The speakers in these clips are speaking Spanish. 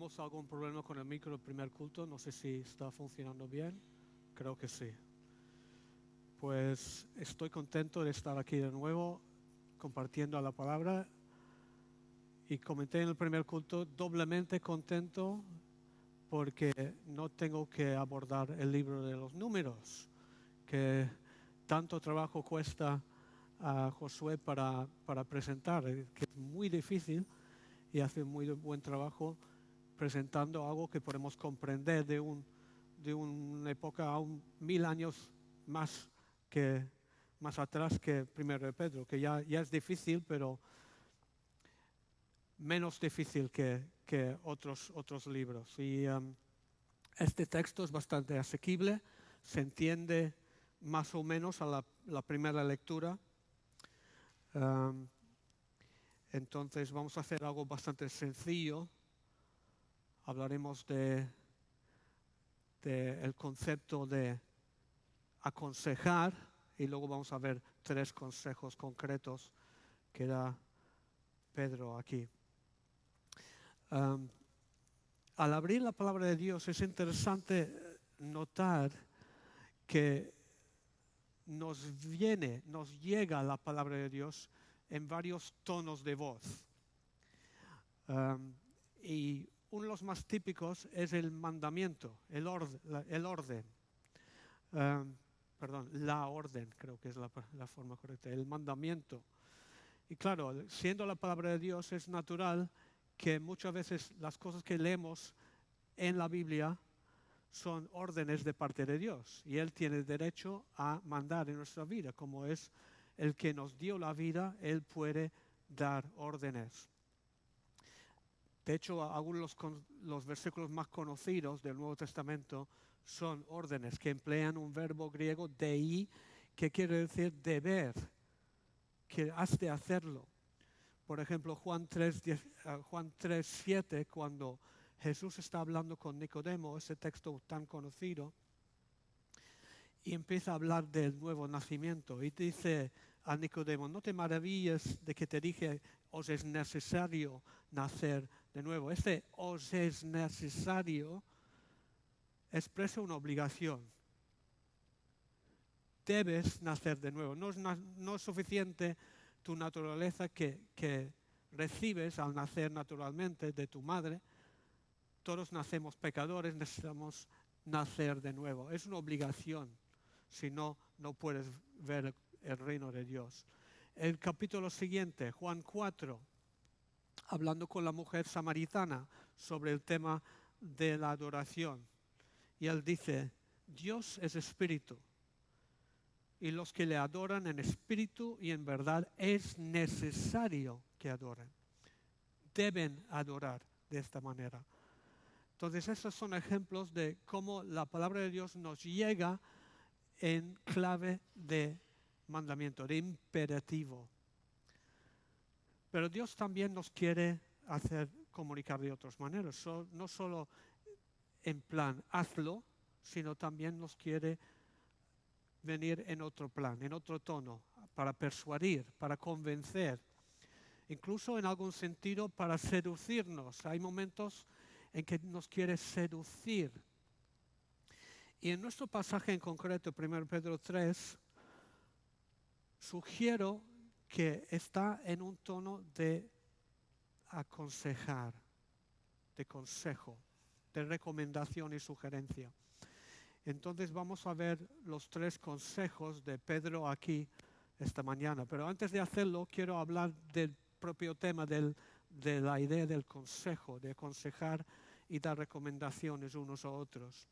Tuvimos algún problema con el micro del primer culto, no sé si está funcionando bien, creo que sí. Pues estoy contento de estar aquí de nuevo compartiendo la palabra y comenté en el primer culto doblemente contento porque no tengo que abordar el libro de los números, que tanto trabajo cuesta a Josué para presentar, que es muy difícil y hace muy buen trabajo presentando algo que podemos comprender de una época aún 1000 años más atrás que Primero de Pedro, que ya es difícil, pero menos difícil que otros libros. Y este texto es bastante asequible, se entiende más o menos a la primera lectura. Entonces vamos a hacer algo bastante sencillo. Hablaremos del concepto de aconsejar y luego vamos a ver 3 consejos concretos que da Pedro aquí. Al abrir la palabra de Dios es interesante notar que nos llega la palabra de Dios en varios tonos de voz. Y uno de los más típicos es el mandamiento, el orden. La orden, creo que es la forma correcta, el mandamiento. Y claro, siendo la palabra de Dios, es natural que muchas veces las cosas que leemos en la Biblia son órdenes de parte de Dios. Y Él tiene derecho a mandar en nuestra vida. Como es el que nos dio la vida, Él puede dar órdenes. De hecho, algunos de los versículos más conocidos del Nuevo Testamento son órdenes que emplean un verbo griego dei, que quiere decir deber, que has de hacerlo. Por ejemplo, Juan 3:7, cuando Jesús está hablando con Nicodemo, ese texto tan conocido, y empieza a hablar del nuevo nacimiento. Y dice a Nicodemo, no te maravilles de que te dije, os es necesario nacer de nuevo. Este os es necesario expresa una obligación. Debes nacer de nuevo. No es suficiente tu naturaleza que recibes al nacer naturalmente de tu madre. Todos nacemos pecadores, necesitamos nacer de nuevo. Es una obligación, si no, no puedes ver el reino de Dios. El capítulo siguiente, Juan 4, hablando con la mujer samaritana sobre el tema de la adoración. Y él dice, Dios es espíritu. Y los que le adoran en espíritu y en verdad es necesario que adoren. Deben adorar de esta manera. Entonces, estos son ejemplos de cómo la palabra de Dios nos llega en clave de mandamiento, de imperativo. Pero Dios también nos quiere hacer comunicar de otras maneras. No solo en plan, hazlo, sino también nos quiere venir en otro plan, en otro tono, para persuadir, para convencer, incluso en algún sentido para seducirnos. Hay momentos en que nos quiere seducir. Y en nuestro pasaje en concreto, 1 Pedro 3, sugiero que está en un tono de aconsejar, de consejo, de recomendación y sugerencia. Entonces vamos a ver los 3 consejos de Pedro aquí esta mañana. Pero antes de hacerlo, quiero hablar del propio tema de la idea del consejo, de aconsejar y dar recomendaciones unos a otros.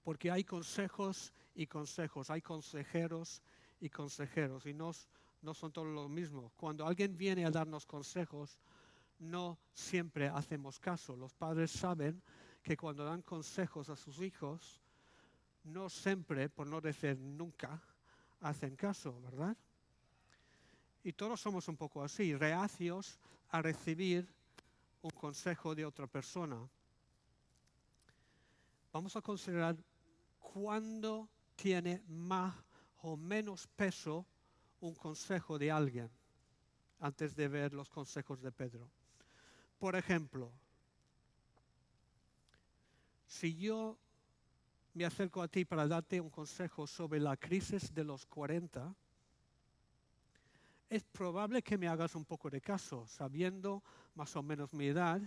Porque hay consejos y consejos, hay consejeros y consejeros, y no son todos lo mismo. Cuando alguien viene a darnos consejos, no siempre hacemos caso. Los padres saben que cuando dan consejos a sus hijos, no siempre, por no decir nunca, hacen caso, ¿verdad? Y todos somos un poco así, reacios a recibir un consejo de otra persona. Vamos a considerar cuándo tiene más o menos peso un consejo de alguien antes de ver los consejos de Pedro. Por ejemplo, Si yo me acerco a ti para darte un consejo sobre la crisis de los 40, es probable que me hagas un poco de caso, sabiendo más o menos mi edad,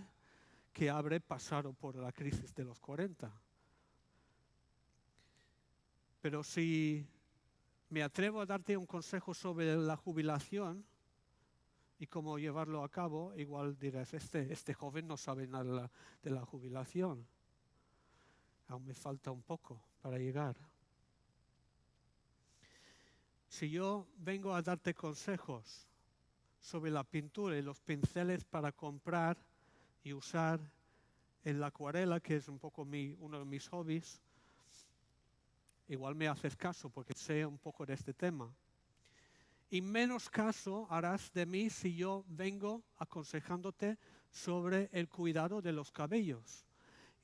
que habré pasado por la crisis de los 40. Pero si me atrevo a darte un consejo sobre la jubilación y cómo llevarlo a cabo, igual dirás, este joven no sabe nada de la jubilación. Aún me falta un poco para llegar. Si yo vengo a darte consejos sobre la pintura y los pinceles para comprar y usar en la acuarela, que es un poco uno de mis hobbies, igual me haces caso porque sé un poco de este tema. Y menos caso harás de mí si yo vengo aconsejándote sobre el cuidado de los cabellos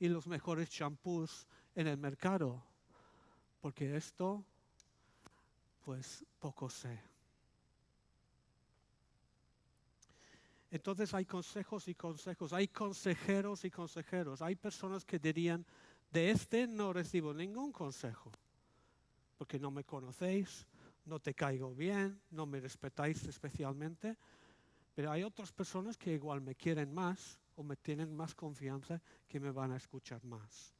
y los mejores champús en el mercado, porque esto, pues poco sé. Entonces hay consejos y consejos, hay consejeros y consejeros. Hay personas que dirían, de este no recibo ningún consejo, porque no me conocéis, no te caigo bien, no me respetáis especialmente. Pero hay otras personas que igual me quieren más o me tienen más confianza, que me van a escuchar más.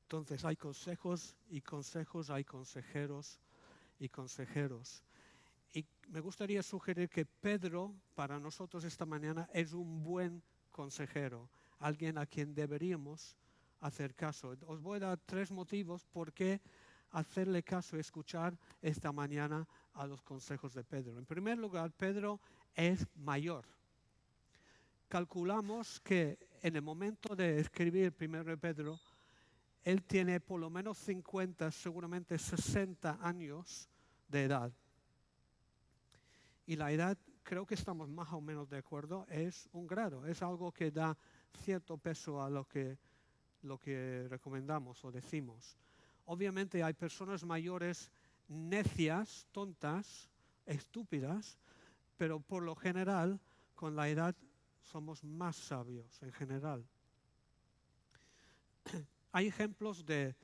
Entonces hay consejos y consejos, hay consejeros y consejeros. Y me gustaría sugerir que Pedro, para nosotros esta mañana, es un buen consejero, alguien a quien deberíamos hacer caso. Os voy a dar 3 motivos por qué hacerle caso y escuchar esta mañana a los consejos de Pedro. En primer lugar, Pedro es mayor. Calculamos que en el momento de escribir primero de Pedro, él tiene por lo menos 50, seguramente 60 años de edad. Y la edad, creo que estamos más o menos de acuerdo, es un grado, es algo que da cierto peso a lo que recomendamos o decimos. Obviamente hay personas mayores necias, tontas, estúpidas, pero por lo general, con la edad, somos más sabios en general. Hay ejemplos de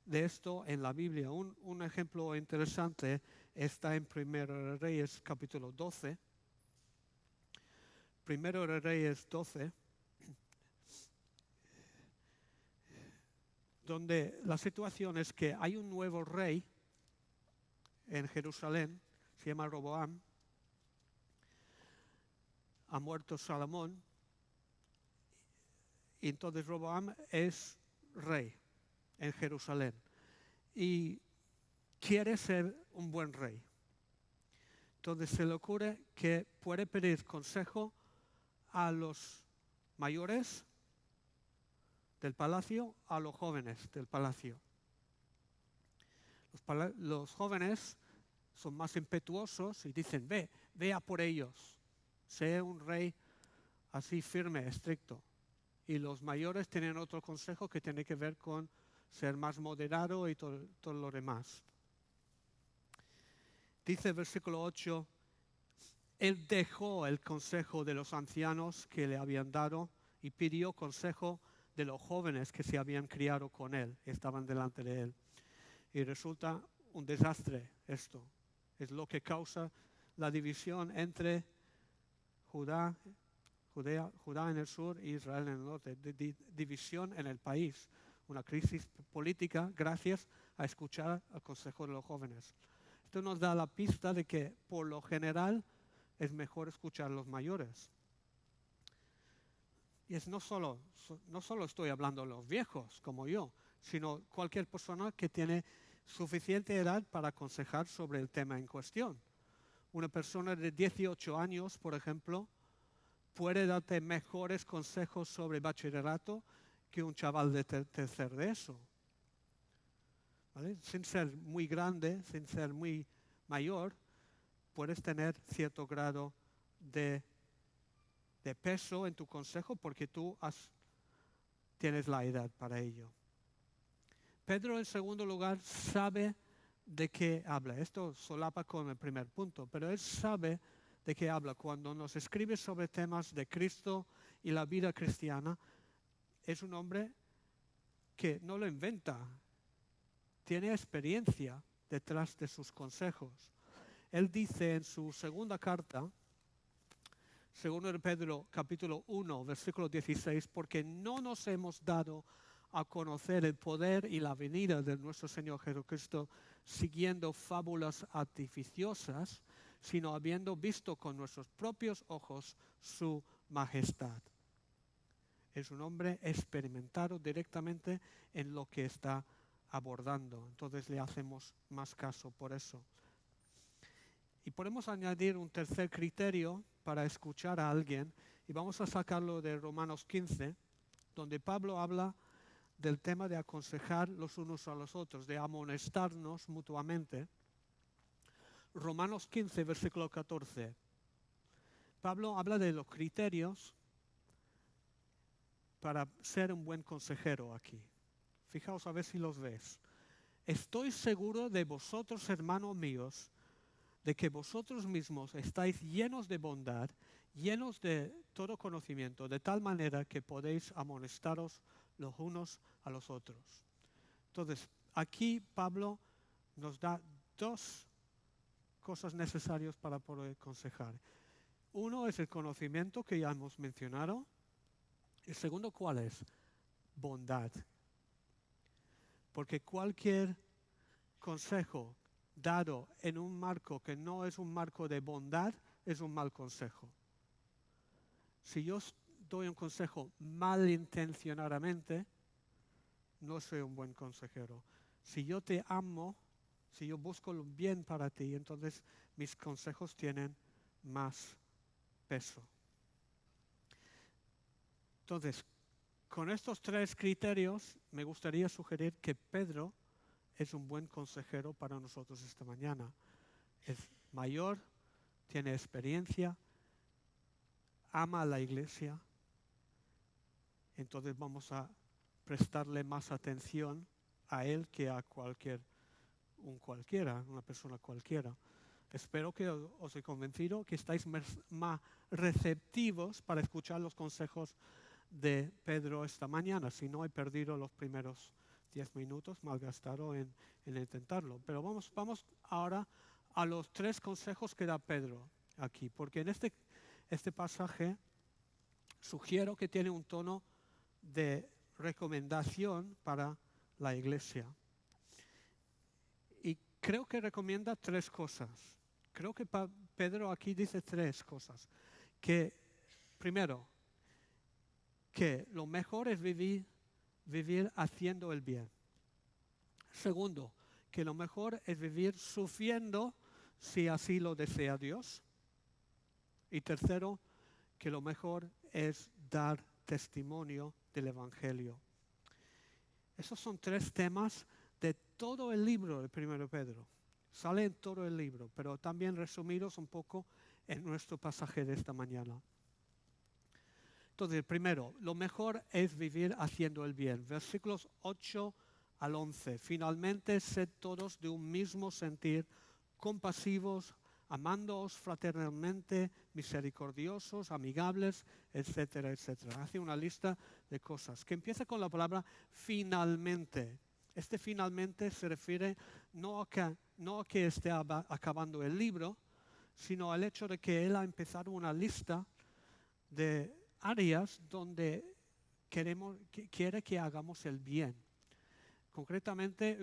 esto en la Biblia. Un ejemplo interesante está en 1 Reyes capítulo 12. 1 Reyes 12, donde la situación es que hay un nuevo rey en Jerusalén, se llama Roboam. Ha muerto Salomón, y entonces Roboam es rey en Jerusalén y quiere ser un buen rey. Entonces se le ocurre que puede pedir consejo a los mayores del palacio, a los jóvenes del palacio. Los jóvenes son más impetuosos y dicen, ve a por ellos, sé un rey así firme, estricto. Y los mayores tienen otro consejo que tiene que ver con ser más moderado y todo lo demás. Dice el versículo 8, él dejó el consejo de los ancianos que le habían dado y pidió consejo de los jóvenes que se habían criado con él, estaban delante de él. Y resulta un desastre esto. Es lo que causa la división entre Judá en el sur e Israel en el norte. División en el país. Una crisis política gracias a escuchar el consejo de los jóvenes. Esto nos da la pista de que por lo general es mejor escuchar a los mayores. Y no solo estoy hablando de los viejos como yo, sino cualquier persona que tiene suficiente edad para aconsejar sobre el tema en cuestión. Una persona de 18 años, por ejemplo, puede darte mejores consejos sobre bachillerato que un chaval de tercer de eso. ¿Vale? Sin ser muy grande, sin ser muy mayor, puedes tener cierto grado de peso en tu consejo porque tú tienes la edad para ello. Pedro, en segundo lugar, sabe de qué habla. Esto solapa con el primer punto, pero él sabe de qué habla. Cuando nos escribe sobre temas de Cristo y la vida cristiana, es un hombre que no lo inventa, tiene experiencia detrás de sus consejos. Él dice en su segunda carta, 2 Pedro capítulo 1, versículo 16, porque no nos hemos dado a conocer el poder y la venida de nuestro Señor Jesucristo siguiendo fábulas artificiosas, sino habiendo visto con nuestros propios ojos su majestad. Es un hombre experimentado directamente en lo que está abordando. Entonces le hacemos más caso por eso. Y podemos añadir un tercer criterio para escuchar a alguien, y vamos a sacarlo de Romanos 15, donde Pablo habla del tema de aconsejar los unos a los otros, de amonestarnos mutuamente. Romanos 15, versículo 14. Pablo habla de los criterios para ser un buen consejero aquí. Fijaos a ver si los ves. Estoy seguro de vosotros, hermanos míos, de que vosotros mismos estáis llenos de bondad, llenos de todo conocimiento, de tal manera que podéis amonestaros los unos a los otros. Entonces, aquí Pablo nos da dos cosas necesarias para poder aconsejar. Uno es el conocimiento que ya hemos mencionado. El segundo, ¿cuál es? Bondad. Porque cualquier consejo dado en un marco que no es un marco de bondad es un mal consejo. Si yo doy un consejo malintencionadamente, no soy un buen consejero. Si yo te amo, si yo busco lo bien para ti, entonces mis consejos tienen más peso. Entonces, con estos tres criterios, me gustaría sugerir que Pedro es un buen consejero para nosotros esta mañana. Es mayor, tiene experiencia, ama a la iglesia, entonces vamos a prestarle más atención a él que a una persona cualquiera. Espero que os he convencido, que estáis más receptivos para escuchar los consejos de Pedro esta mañana. Si no, he perdido los primeros 10 minutos malgastado en intentarlo. Pero vamos ahora a los tres consejos que da Pedro aquí, porque en este pasaje sugiero que tiene un tono de recomendación para la iglesia. Y creo que recomienda tres cosas. Creo que Pedro aquí dice tres cosas. Que, primero, que lo mejor es vivir haciendo el bien. Segundo, que lo mejor es vivir sufriendo si así lo desea Dios. Y tercero, que lo mejor es dar testimonio del Evangelio. Esos son tres temas de todo el libro de 1 Pedro. Sale en todo el libro, pero también resumidos un poco en nuestro pasaje de esta mañana. Entonces, primero, lo mejor es vivir haciendo el bien. Versículos 8 al 11. Finalmente, sed todos de un mismo sentir, compasivos, amándoos fraternalmente, misericordiosos, amigables, etcétera, etcétera. Hace una lista de cosas que empieza con la palabra finalmente. Este finalmente se refiere no a que esté acabando el libro, sino al hecho de que él ha empezado una lista de áreas donde quiere que hagamos el bien. Concretamente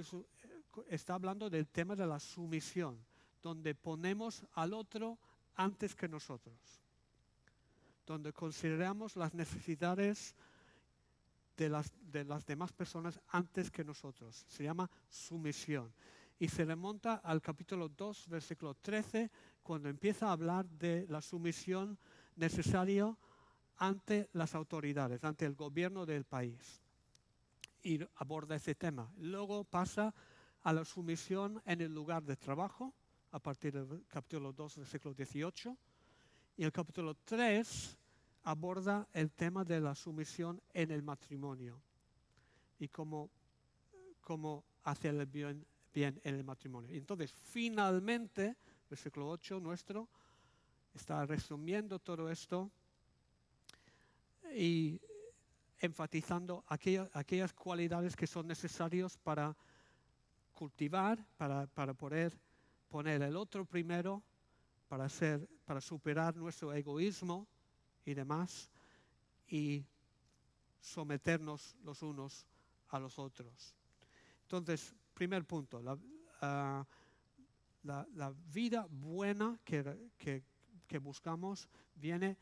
está hablando del tema de la sumisión, donde ponemos al otro antes que nosotros, donde consideramos las necesidades de las demás personas antes que nosotros. Se llama sumisión. Y se remonta al capítulo 2, versículo 13, cuando empieza a hablar de la sumisión necesaria ante las autoridades, ante el gobierno del país. Y aborda ese tema. Luego pasa a la sumisión en el lugar de trabajo, a partir del capítulo 2, versículo 18. Y el capítulo 3 aborda el tema de la sumisión en el matrimonio y cómo hacer el bien en el matrimonio. Y entonces, finalmente, versículo 8 nuestro, está resumiendo todo esto y enfatizando aquellas cualidades que son necesarias para cultivar, para poder poner el otro primero, para superar nuestro egoísmo y demás, y someternos los unos a los otros. Entonces, primer punto, la vida buena que buscamos viene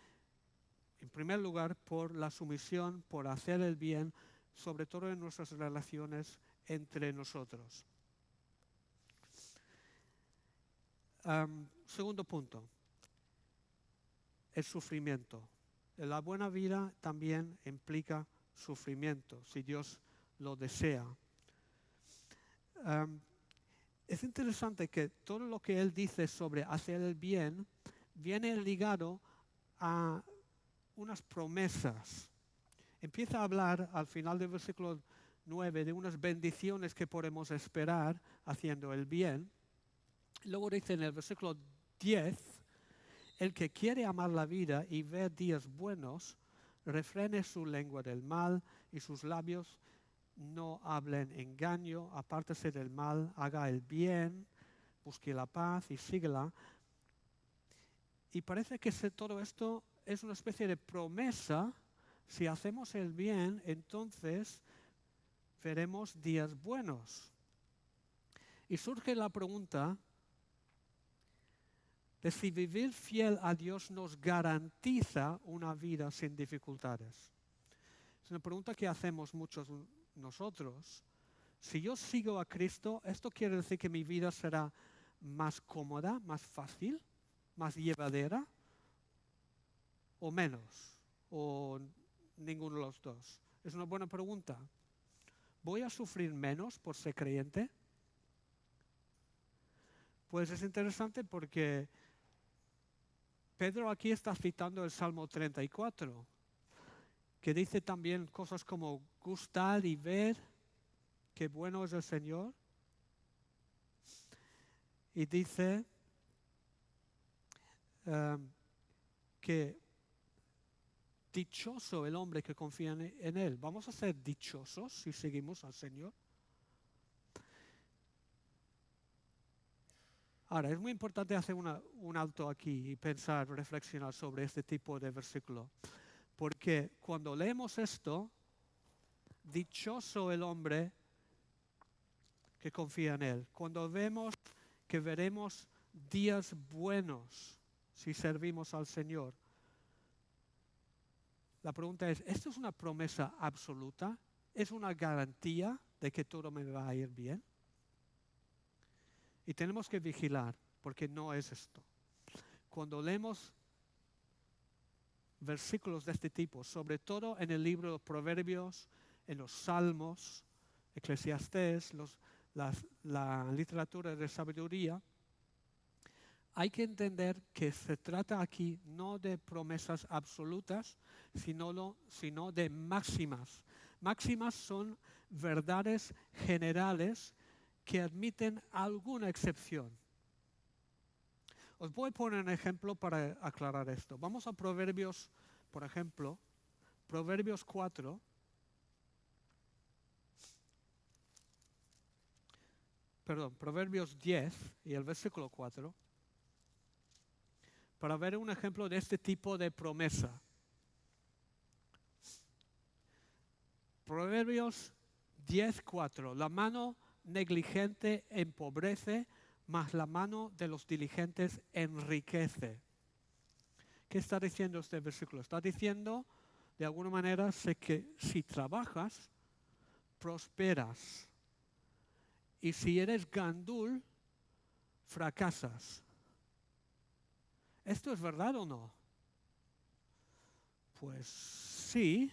en primer lugar por la sumisión, por hacer el bien, sobre todo en nuestras relaciones entre nosotros. Segundo punto, el sufrimiento. La buena vida también implica sufrimiento, si Dios lo desea. Es interesante que todo lo que él dice sobre hacer el bien viene ligado a unas promesas. Empieza a hablar al final del versículo 9 de unas bendiciones que podemos esperar haciendo el bien. Luego dice en el versículo 10, el que quiere amar la vida y ver días buenos, refrene su lengua del mal y sus labios no hablen engaño, apártese del mal, haga el bien, busque la paz y síguela. Y parece que todo esto es una especie de promesa. Si hacemos el bien, entonces veremos días buenos. Y surge la pregunta de si vivir fiel a Dios nos garantiza una vida sin dificultades. Es una pregunta que hacemos muchos nosotros. Si yo sigo a Cristo, ¿esto quiere decir que mi vida será más cómoda, más fácil, más llevadera? ¿O menos? ¿O ninguno de los dos? Es una buena pregunta. ¿Voy a sufrir menos por ser creyente? Pues es interesante porque Pedro aquí está citando el Salmo 34, que dice también cosas como gustar y ver qué bueno es el Señor. Y dice que dichoso el hombre que confía en Él. ¿Vamos a ser dichosos si seguimos al Señor? Ahora, es muy importante hacer un alto aquí y pensar, reflexionar sobre este tipo de versículo. Porque cuando leemos esto, dichoso el hombre que confía en Él. Cuando vemos que veremos días buenos si servimos al Señor. La pregunta es, ¿esto es una promesa absoluta? ¿Es una garantía de que todo me va a ir bien? Y tenemos que vigilar, porque no es esto. Cuando leemos versículos de este tipo, sobre todo en el libro de los Proverbios, en los Salmos, Eclesiastés, la literatura de sabiduría, hay que entender que se trata aquí no de promesas absolutas, sino de máximas. Máximas son verdades generales que admiten alguna excepción. Os voy a poner un ejemplo para aclarar esto. Vamos a Proverbios, por ejemplo, Proverbios 4. Proverbios 10 y el versículo 4, para ver un ejemplo de este tipo de promesa. Proverbios 10:4. La mano negligente empobrece, mas la mano de los diligentes enriquece. ¿Qué está diciendo este versículo? Está diciendo, de alguna manera, que si trabajas, prosperas. Y si eres gandul, fracasas. ¿Esto es verdad o no? Pues sí,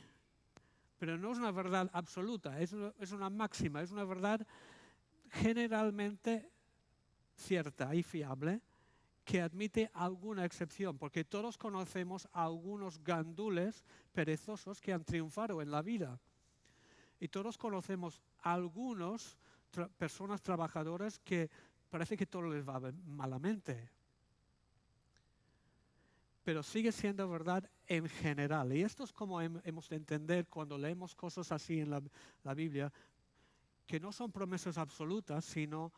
pero no es una verdad absoluta, es una máxima, es una verdad generalmente cierta y fiable que admite alguna excepción, porque todos conocemos a algunos gandules perezosos que han triunfado en la vida. Y todos conocemos a algunas personas trabajadoras que parece que todo les va malamente. pero sigue siendo verdad en general. Y esto es como hemos de entender cuando leemos cosas así en la Biblia, que no son promesas absolutas, sino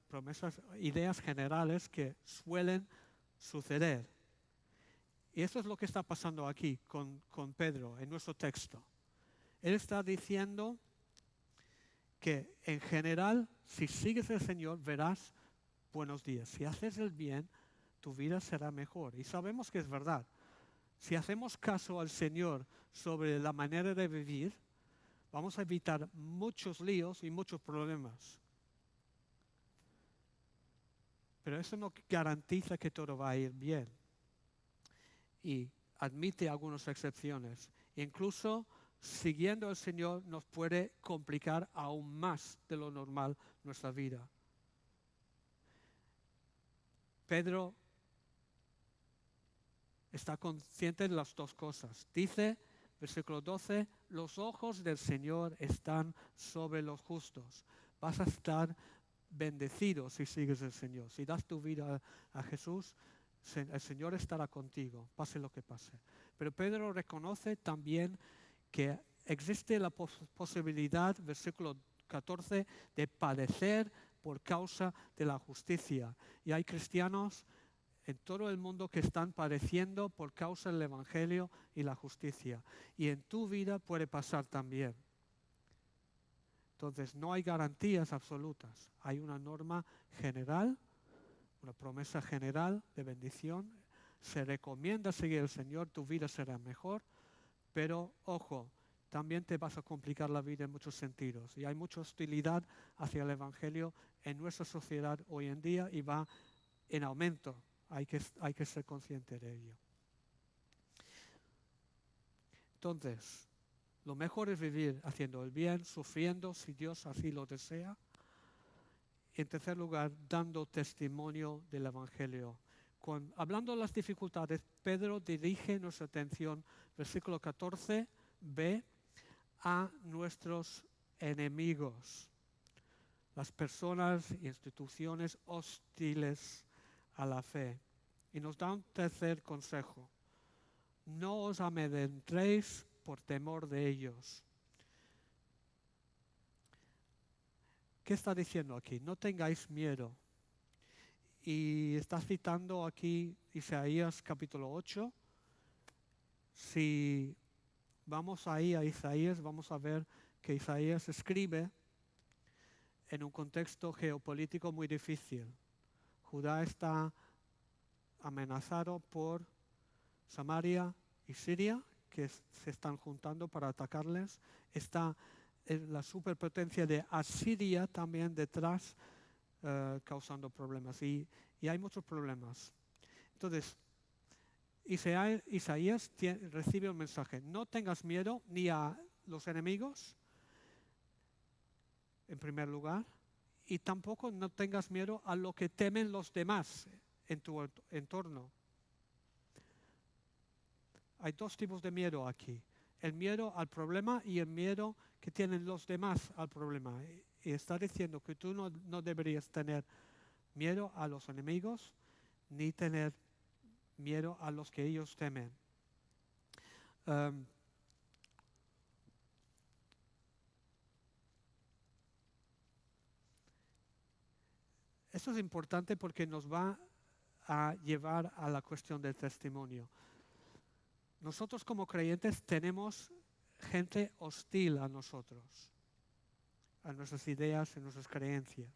promesas, ideas generales que suelen suceder. Y eso es lo que está pasando aquí con Pedro en nuestro texto. Él está diciendo que en general, si sigues al Señor, verás buenos días. Si haces el bien, tu vida será mejor. Y sabemos que es verdad. Si hacemos caso al Señor sobre la manera de vivir, vamos a evitar muchos líos y muchos problemas. Pero eso no garantiza que todo va a ir bien. Y admite algunas excepciones. Incluso siguiendo al Señor nos puede complicar aún más de lo normal nuestra vida. Pedro está consciente de las dos cosas. Dice, versículo 12, los ojos del Señor están sobre los justos. Vas a estar bendecido si sigues al Señor. Si das tu vida a Jesús, el Señor estará contigo, pase lo que pase. Pero Pedro reconoce también que existe la posibilidad, versículo 14, de padecer por causa de la justicia. Y hay cristianos en todo el mundo que están padeciendo por causa del Evangelio y la justicia. Y en tu vida puede pasar también. Entonces no hay garantías absolutas. Hay una norma general, una promesa general de bendición. Se recomienda seguir al Señor, tu vida será mejor. Pero, ojo, también te vas a complicar la vida en muchos sentidos. Y hay mucha hostilidad hacia el Evangelio en nuestra sociedad hoy en día y va en aumento. Hay que ser consciente de ello. Entonces, lo mejor es vivir haciendo el bien, sufriendo si Dios así lo desea. En tercer lugar, dando testimonio del Evangelio. Hablando de las dificultades, Pedro dirige nuestra atención, versículo 14b, a nuestros enemigos, las personas e instituciones hostiles a la fe. Y nos da un tercer consejo. No os amedrentéis por temor de ellos. ¿Qué está diciendo aquí? No tengáis miedo. Y está citando aquí Isaías capítulo 8. Si vamos ahí a Isaías, vamos a ver que Isaías escribe en un contexto geopolítico muy difícil. Judá está amenazado por Samaria y Siria, que se están juntando para atacarles. Está la superpotencia de Asiria también detrás, causando problemas. Y hay muchos problemas. Entonces, Isaías recibe un mensaje. No tengas miedo ni a los enemigos, en primer lugar, y tampoco no tengas miedo a lo que temen los demás en tu entorno. Hay dos tipos de miedo aquí. El miedo al problema y el miedo que tienen los demás al problema. Y está diciendo que tú no deberías tener miedo a los enemigos ni tener miedo a los que ellos temen. Esto es importante porque nos va a llevar a la cuestión del testimonio. Nosotros como creyentes tenemos gente hostil a nosotros, a nuestras ideas, a nuestras creencias.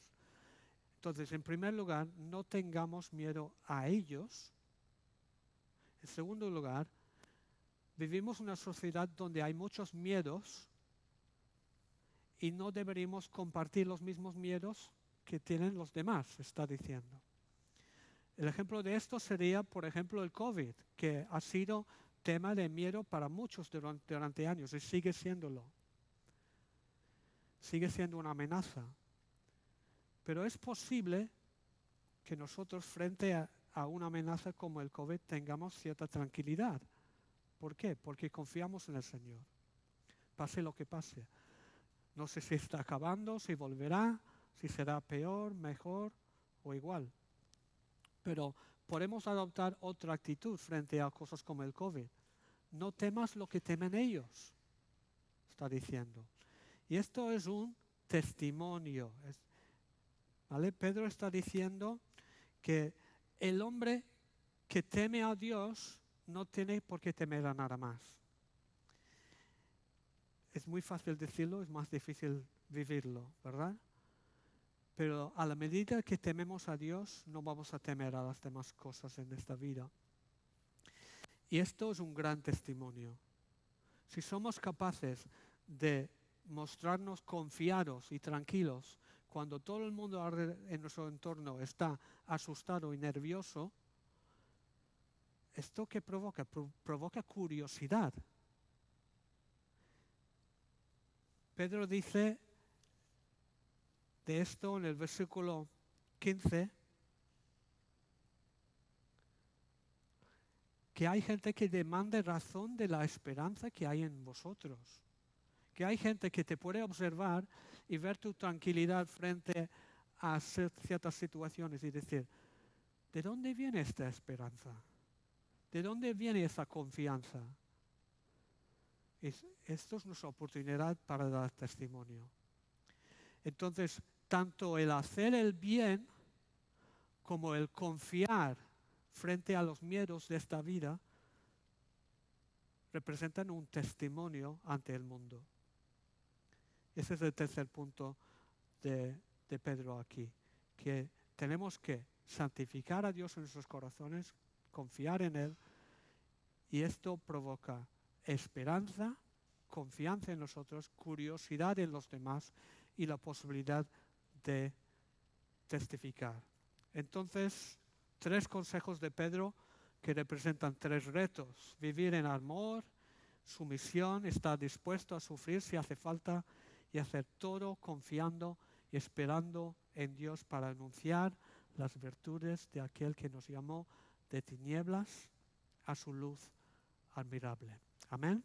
Entonces, en primer lugar, no tengamos miedo a ellos. En segundo lugar, vivimos en una sociedad donde hay muchos miedos y no deberíamos compartir los mismos miedos que tienen los demás, está diciendo. El ejemplo de esto sería, por ejemplo, el COVID, que ha sido tema de miedo para muchos durante años y sigue siéndolo. Sigue siendo una amenaza. Pero es posible que nosotros frente a una amenaza como el COVID tengamos cierta tranquilidad. ¿Por qué? Porque confiamos en el Señor. Pase lo que pase. No sé si está acabando, si volverá, si será peor, mejor o igual. Pero podemos adoptar otra actitud frente a cosas como el COVID. No temas lo que temen ellos, está diciendo. Y esto es un testimonio. ¿Vale? Pedro está diciendo que el hombre que teme a Dios no tiene por qué temer a nada más. Es muy fácil decirlo, es más difícil vivirlo, ¿verdad? Pero a la medida que tememos a Dios, no vamos a temer a las demás cosas en esta vida. Y esto es un gran testimonio. Si somos capaces de mostrarnos confiados y tranquilos cuando todo el mundo en nuestro entorno está asustado y nervioso, ¿esto qué provoca? Provoca curiosidad. Pedro dice de esto en el versículo 15, que hay gente que demanda razón de la esperanza que hay en vosotros. Que hay gente que te puede observar y ver tu tranquilidad frente a ciertas situaciones y decir, ¿de dónde viene esta esperanza? ¿De dónde viene esa confianza? Esto es nuestra oportunidad para dar testimonio. Entonces, tanto el hacer el bien como el confiar frente a los miedos de esta vida representan un testimonio ante el mundo. Ese es el tercer punto de Pedro aquí, que tenemos que santificar a Dios en nuestros corazones, confiar en Él, y esto provoca esperanza, confianza en nosotros, curiosidad en los demás y la posibilidad de testificar. Entonces, 3 consejos de Pedro que representan 3 retos: vivir en amor, sumisión, estar dispuesto a sufrir si hace falta y hacer todo confiando y esperando en Dios para anunciar las virtudes de aquel que nos llamó de tinieblas a su luz admirable. Amén.